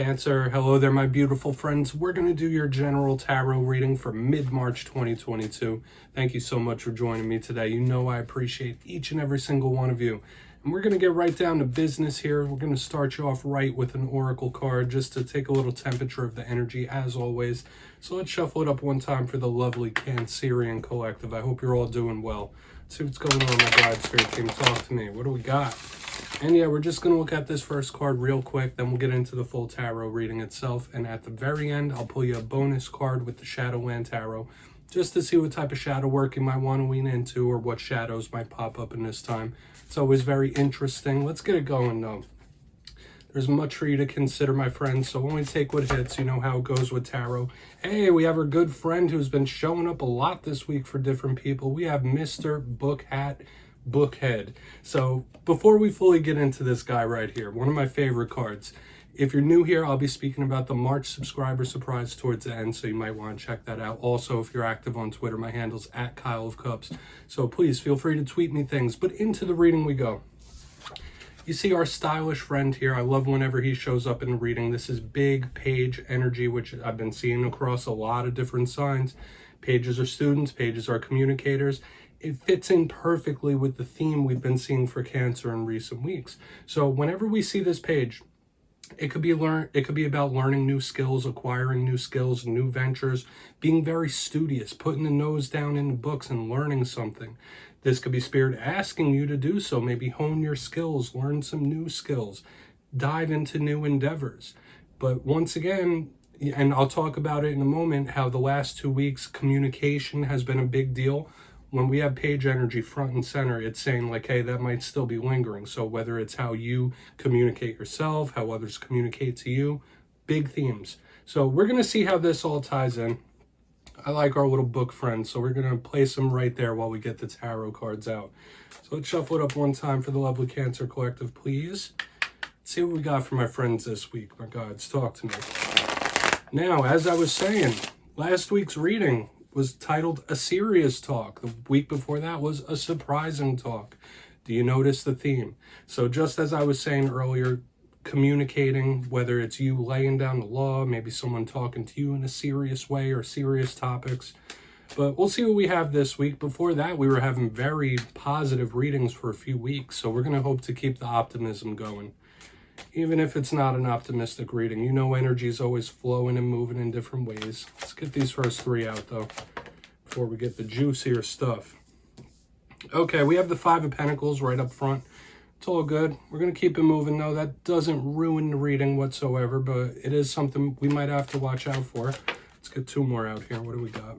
Cancer, hello there, my beautiful friends. We're going to do your general tarot reading for mid-March 2022. Thank you so much for joining me today. You know I appreciate each and every single one of you. And we're going to get right down to business here. We're going to start you off right with an oracle card just to take a little temperature of the energy as always. So let's shuffle it up one time for the lovely Cancerian collective. I hope you're all doing well. Let's see what's going on, my bride spirit team. Talk to me. What do we got? And yeah, we're just going to look at this first card real quick, then we'll get into the full tarot reading itself. And at the very end, I'll pull you a bonus card with the Shadowland Tarot, just to see what type of shadow work you might want to lean into or what shadows might pop up in this time. It's always very interesting. Let's get it going, though. There's much for you to consider, my friends, so only take what hits. You know how it goes with tarot. Hey, we have our good friend who's been showing up a lot this week for different people. We have Mr. Bookhead. So before we fully get into this guy right here, one of my favorite cards. If you're new here, I'll be speaking about the March subscriber surprise towards the end, so you might want to check that out. Also, if you're active on Twitter, my handle's at kyleofcups. So please feel free to tweet me things. But into the reading we go. You see our stylish friend here. I love whenever he shows up in the reading. This is big page energy, which I've been seeing across a lot of different signs. Pages are students, pages are communicators. It fits in perfectly with the theme we've been seeing for Cancer in recent weeks. So whenever we see this page, it could be about learning new skills, acquiring new skills, new ventures, being very studious, putting the nose down in the books and learning something. This could be Spirit asking you to do so, maybe hone your skills, learn some new skills, dive into new endeavors. But once again, and I'll talk about it in a moment, how the last 2 weeks communication has been a big deal. When we have page energy front and center, it's saying like, hey, that might still be lingering. So whether it's how you communicate yourself, how others communicate to you, big themes. So we're going to see how this all ties in. I like our little book friends, so we're going to place them right there while we get the tarot cards out. So let's shuffle it up one time for the lovely Cancer Collective, please. Let's see what we got for my friends this week. My gods, talk to me. Now, as I was saying, last week's reading was titled A Serious Talk. The week before that was A Surprising Talk. Do you notice the theme? So just as I was saying earlier, communicating, whether it's you laying down the law, maybe someone talking to you in a serious way or serious topics. But we'll see what we have this week. Before that, we were having very positive readings for a few weeks. So we're going to hope to keep the optimism going. Even if it's not an optimistic reading, you know energy is always flowing and moving in different ways. Let's get these first three out, though, before we get the juicier stuff. Okay, we have the Five of Pentacles right up front. It's all good. We're going to keep it moving, though. That doesn't ruin the reading whatsoever, but it is something we might have to watch out for. Let's get two more out here. What do we got?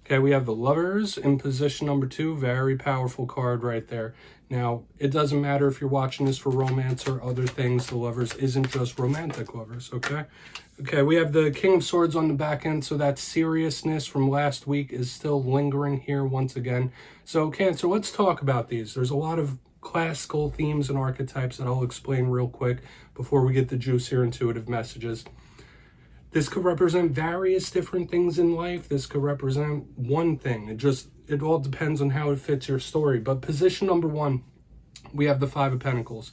Okay, we have the Lovers in position number 2. Very powerful card right there. Now, it doesn't matter if you're watching this for romance or other things. The Lovers isn't just romantic lovers, okay? Okay, we have the King of Swords on the back end, so that seriousness from last week is still lingering here once again. So, Cancer, let's talk about these. There's a lot of classical themes and archetypes that I'll explain real quick before we get the juicier intuitive messages. This could represent various different things in life. This could represent one thing. It all depends on how it fits your story. But position number 1, we have the Five of Pentacles.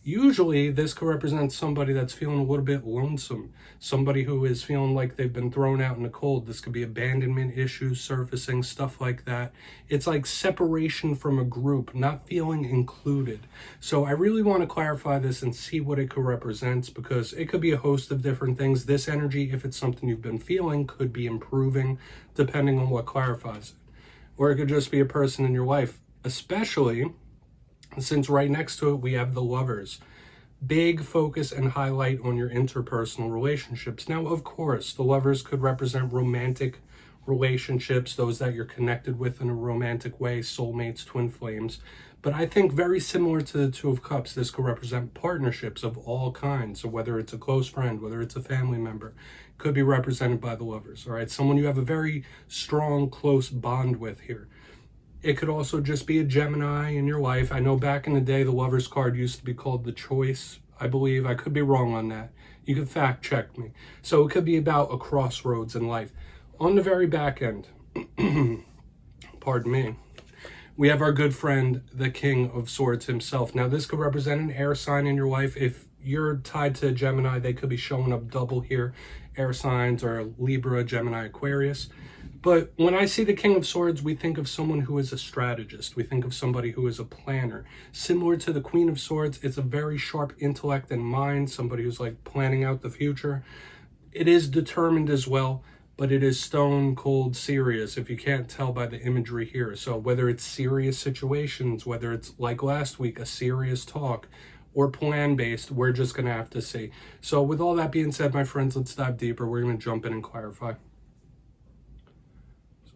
Usually, this could represent somebody that's feeling a little bit lonesome. Somebody who is feeling like they've been thrown out in the cold. This could be abandonment issues surfacing, stuff like that. It's like separation from a group, not feeling included. So I really want to clarify this and see what it could represent, because it could be a host of different things. This energy, if it's something you've been feeling, could be improving depending on what clarifies it. Or it could just be a person in your life, especially since right next to it, we have the Lovers. Big focus and highlight on your interpersonal relationships. Now, of course, the Lovers could represent romantic relationships, those that you're connected with in a romantic way, soulmates, twin flames. But I think very similar to the Two of Cups, this could represent partnerships of all kinds. So whether it's a close friend, whether it's a family member, could be represented by the Lovers, all right? Someone you have a very strong, close bond with here. It could also just be a Gemini in your life. I know back in the day, the Lovers card used to be called the Choice, I believe. I could be wrong on that. You can fact check me. So it could be about a crossroads in life. On the very back end, pardon me, we have our good friend, the King of Swords himself. Now, this could represent an air sign in your life. If you're tied to Gemini, they could be showing up double here. Air signs or Libra, Gemini, Aquarius. But when I see the King of Swords, we think of someone who is a strategist. We think of somebody who is a planner. Similar to the Queen of Swords, it's a very sharp intellect and mind, somebody who's like planning out the future. It is determined as well, but it is stone cold serious, if you can't tell by the imagery here. So whether it's serious situations, whether it's like last week, a serious talk, or plan-based, we're just going to have to see. So with all that being said, my friends, let's dive deeper. We're going to jump in and clarify.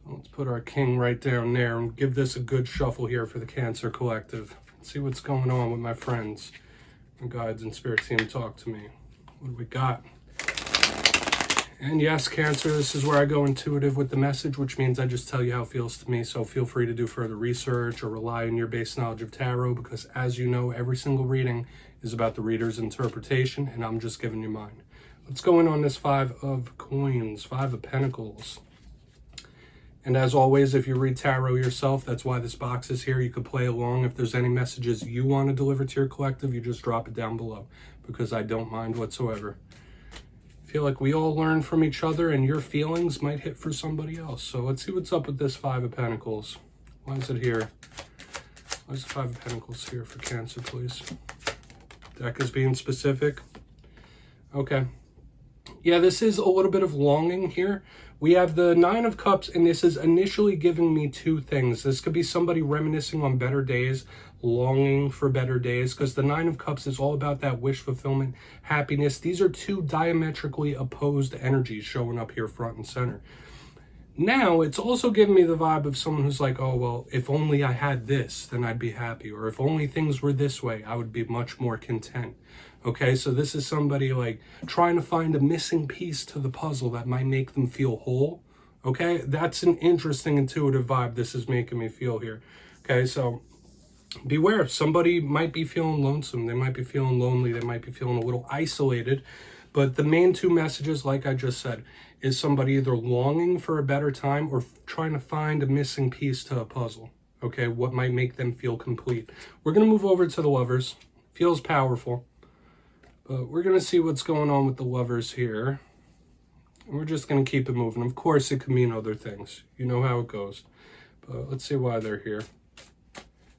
Let's put our king right down there and give this a good shuffle here for the Cancer Collective. Let's see what's going on with my friends. My guides and spirit team, talk to me. What do we got? And yes, Cancer, this is where I go intuitive with the message, which means I just tell you how it feels to me. So feel free to do further research or rely on your base knowledge of tarot, because as you know, every single reading is about the reader's interpretation, and I'm just giving you mine. Let's go in on this Five of Coins, Five of Pentacles. And as always, if you read tarot yourself, that's why this box is here. You could play along. If there's any messages you want to deliver to your collective, you just drop it down below, because I don't mind whatsoever. I feel like we all learn from each other, and your feelings might hit for somebody else. So let's see what's up with this Five of Pentacles. Why is it here? Why is the Five of Pentacles here for Cancer, please? Deck is being specific. Okay. Yeah, this is a little bit of longing here. We have the Nine of Cups, and this is initially giving me two things. This could be somebody reminiscing on better days, longing for better days, because the Nine of Cups is all about that wish fulfillment, happiness. These are two diametrically opposed energies showing up here front and center. Now, it's also giving me the vibe of someone who's like, oh, well, if only I had this, then I'd be happy. Or if only things were this way, I would be much more content. Okay, so this is somebody like trying to find a missing piece to the puzzle that might make them feel whole. Okay, that's an interesting intuitive vibe this is making me feel here. Okay, so beware. Somebody might be feeling lonesome. They might be feeling lonely. They might be feeling a little isolated. But the main two messages, like I just said, is somebody either longing for a better time or trying to find a missing piece to a puzzle. Okay, what might make them feel complete. We're going to move over to the Lovers. Feels powerful. But we're going to see what's going on with the Lovers here. And we're just going to keep it moving. Of course, it could mean other things. You know how it goes. But let's see why they're here.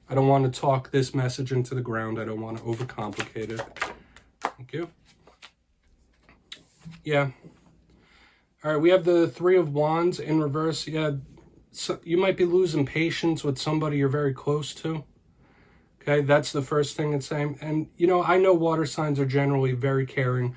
I don't want to talk this message into the ground. I don't want to overcomplicate it. Thank you. Yeah. All right, we have the Three of Wands in reverse. Yeah, so you might be losing patience with somebody you're very close to. Okay, that's the first thing it's saying. And, you know, I know water signs are generally very caring,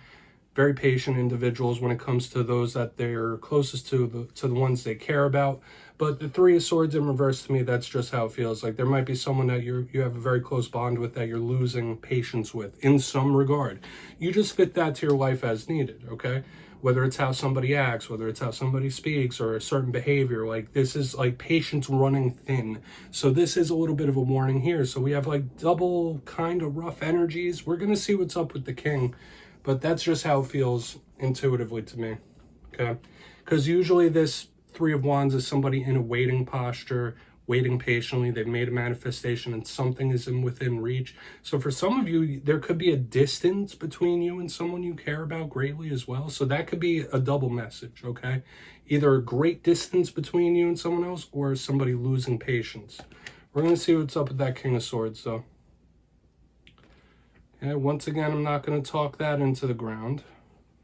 very patient individuals when it comes to those that they're closest to the ones they care about. But the Three of Swords in reverse, to me, that's just how it feels. Like there might be someone that you have a very close bond with that you're losing patience with in some regard. You just fit that to your life as needed, okay? Whether it's how somebody acts, whether it's how somebody speaks, or a certain behavior, like this is like patience running thin. So this is a little bit of a warning here. So we have like double kind of rough energies. We're going to see what's up with the King, but that's just how it feels intuitively to me, okay? Because usually this Three of Wands is somebody in a waiting posture, waiting patiently. They've made a manifestation and something is within reach. So for some of you, there could be a distance between you and someone you care about greatly as well. So that could be a double message, okay? Either a great distance between you and someone else or somebody losing patience. We're going to see what's up with that King of Swords, though. Okay, once again, I'm not going to talk that into the ground.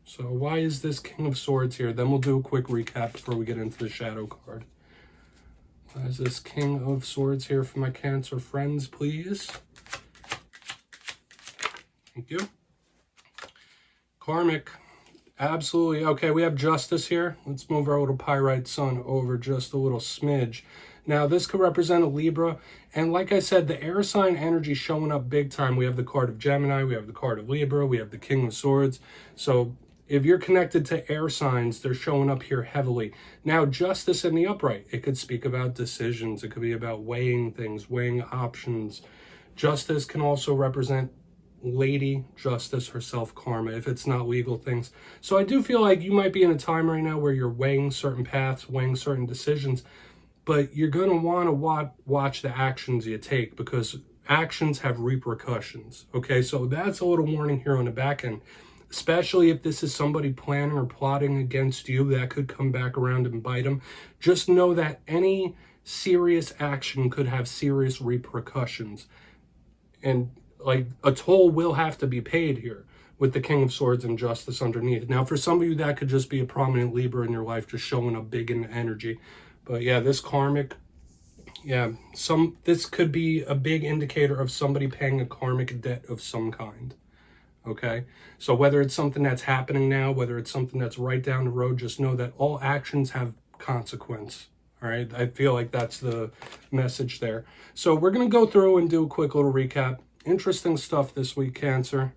So why is this King of Swords here? Then we'll do a quick recap before we get into the Shadow card. Why is this King of Swords here for my Cancer friends, please? Thank you. Karmic. Absolutely. Okay, we have Justice here. Let's move our little Pyrite Sun over just a little smidge. Now, this could represent a Libra. And like I said, the air sign energy showing up big time. We have the card of Gemini. We have the card of Libra. We have the King of Swords. So if you're connected to air signs, they're showing up here heavily. Now, Justice in the upright. It could speak about decisions. It could be about weighing things, weighing options. Justice can also represent Lady Justice herself, Karma, if it's not legal things. So I do feel like you might be in a time right now where you're weighing certain paths, weighing certain decisions, but you're going to want to watch the actions you take, because actions have repercussions. Okay, so that's a little warning here on the back end. Especially if this is somebody planning or plotting against you, that could come back around and bite them. Just know that any serious action could have serious repercussions. And like a toll will have to be paid here with the King of Swords and Justice underneath. Now, for some of you, that could just be a prominent Libra in your life, just showing up big in energy. But yeah, this karmic, yeah, this could be a big indicator of somebody paying a karmic debt of some kind. Okay, so whether it's something that's happening now, whether it's something that's right down the road, just know that all actions have consequence. All right, I feel like that's the message there. So we're going to go through and do a quick little recap. Interesting stuff this week, Cancer,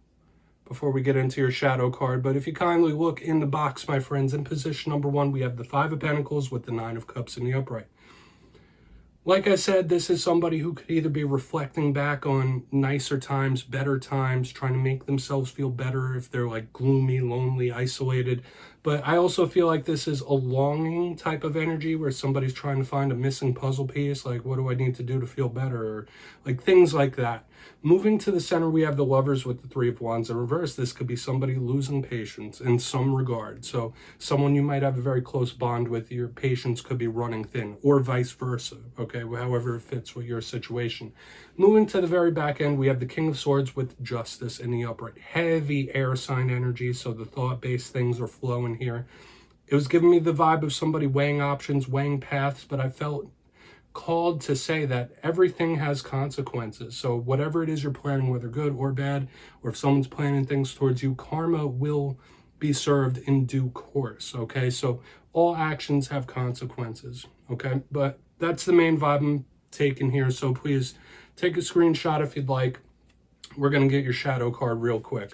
before we get into your shadow card. But if you kindly look in the box, my friends, in position number 1, we have the 5 of Pentacles with the 9 of Cups in the upright. Like I said, this is somebody who could either be reflecting back on nicer times, better times, trying to make themselves feel better if they're like gloomy, lonely, isolated. But I also feel like this is a longing type of energy where somebody's trying to find a missing puzzle piece. Like, what do I need to do to feel better? Or like things like that. Moving to the center, we have the Lovers with the 3 of Wands in reverse. This could be somebody losing patience in some regard. So someone you might have a very close bond with, your patience could be running thin, or vice versa. Okay, however it fits with your situation. Moving to the very back end, we have the King of Swords with Justice in the upright. Heavy air sign energy, so the thought-based things are flowing here. It was giving me the vibe of somebody weighing options, weighing paths, but I felt called to say that everything has consequences. So whatever it is you're planning, whether good or bad, or if someone's planning things towards you, karma will be served in due course. Okay, so all actions have consequences. Okay, but that's the main vibe I'm taking here. So please take a screenshot if you'd like. We're going to get your shadow card real quick,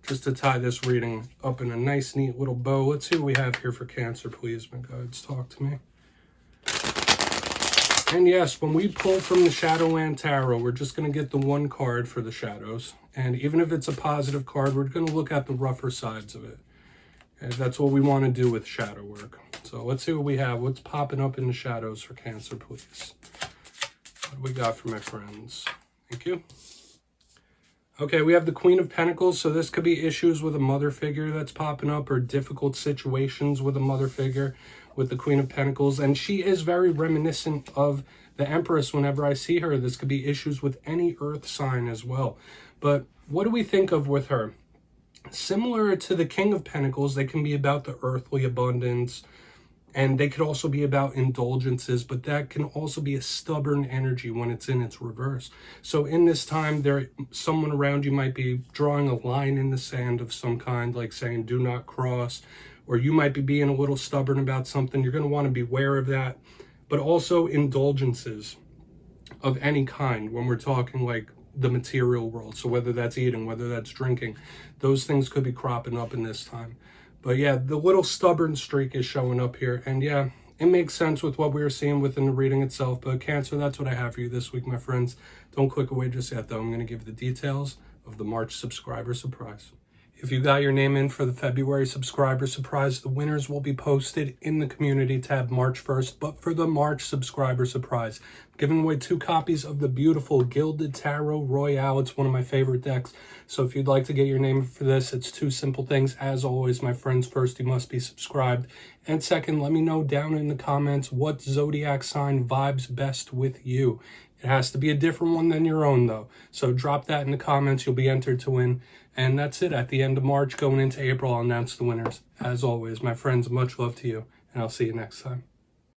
just to tie this reading up in a nice, neat little bow. Let's see what we have here for Cancer, please. My guides, talk to me. And yes, when we pull from the Shadowland Tarot, we're just going to get the one card for the shadows. And even if it's a positive card, we're going to look at the rougher sides of it. Okay, that's what we want to do with shadow work. So let's see what we have. What's popping up in the shadows for Cancer, please? What do we got for my friends? Thank you. Okay, we have the Queen of Pentacles. So this could be issues with a mother figure that's popping up, or difficult situations with a mother figure with the Queen of Pentacles. And she is very reminiscent of the Empress whenever I see her. This could be issues with any earth sign as well. But what do we think of with her? Similar to the King of Pentacles, they can be about the earthly abundance, and they could also be about indulgences, but that can also be a stubborn energy when it's in its reverse. So in this time, someone around you might be drawing a line in the sand of some kind, like saying, do not cross, or you might be being a little stubborn about something. You're going to want to be aware of that. But also indulgences of any kind when we're talking like the material world. So whether that's eating, whether that's drinking, those things could be cropping up in this time. But yeah, the little stubborn streak is showing up here. And yeah, it makes sense with what we were seeing within the reading itself. But Cancer, that's what I have for you this week, my friends. Don't click away just yet, though. I'm going to give the details of the March subscriber surprise. If you got your name in for the February subscriber surprise, the winners will be posted in the community tab March 1st. But for the March subscriber surprise, I'm giving away 2 copies of the beautiful Gilded Tarot Royale. It's one of my favorite decks. So if you'd like to get your name for this, it's 2 simple things. As always, my friends, first, you must be subscribed. And second, let me know down in the comments what zodiac sign vibes best with you. It has to be a different one than your own, though. So drop that in the comments. You'll be entered to win. And that's it. At the end of March, going into April, I'll announce the winners. As always, my friends, much love to you, and I'll see you next time.